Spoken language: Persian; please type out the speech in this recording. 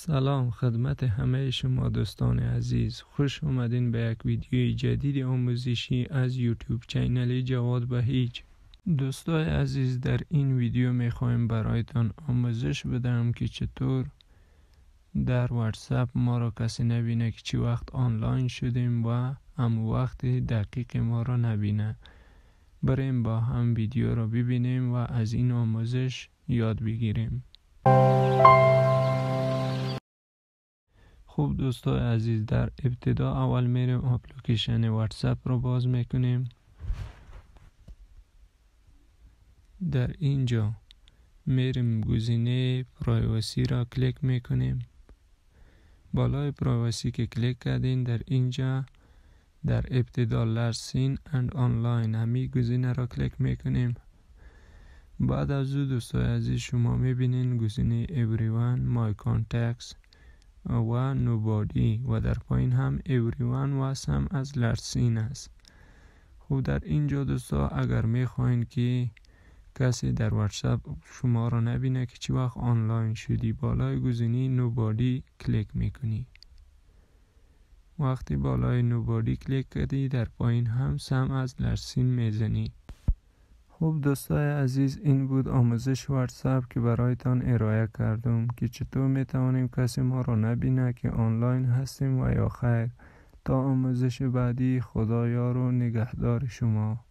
سلام خدمت همه شما دوستان عزیز، خوش اومدین به یک ویدیوی جدید آموزشی از یوتیوب چینل جواد بهیج. دوستای عزیز، در این ویدیو میخوایم برایتان آموزش بدم که چطور در واتساپ ما را کسی نبینه که چی وقت آنلاین شدیم و هم وقت دقیق ما را نبینه. بریم با هم ویدیو را ببینیم و از این آموزش یاد بگیریم. خوب دوستای عزیز، در ابتدا اول میریم اپلیکیشن واتساپ رو باز میکنیم. در اینجا میریم گزینه پرایوسی را کلیک میکنیم. بالای پرایوسی که کلیک کردین، در اینجا در ابتدا last seen and online همی گزینه را کلیک میکنیم. بعد از او دوستای عزیز شما میبینین گزینه everyone, my contacts و nobody و در پایین هم everyone و هم از لرسین است. خب در اینجا دوستا اگر میخواین که کسی در واتساپ شما را نبینه که چی وقت آنلاین شدی، بالای گزینه nobody کلیک میکنی. وقتی بالای nobody کلیک کردی، در پایین هم سم از لرسین میزنی. خب دوستای عزیز، این بود آموزش واتساپ که برایتان ارائه کردم که چطور میتوانیم کسی ما را نبینه که آنلاین هستیم و یا خیر. تا آموزش بعدی، خدایار و نگهدار شما.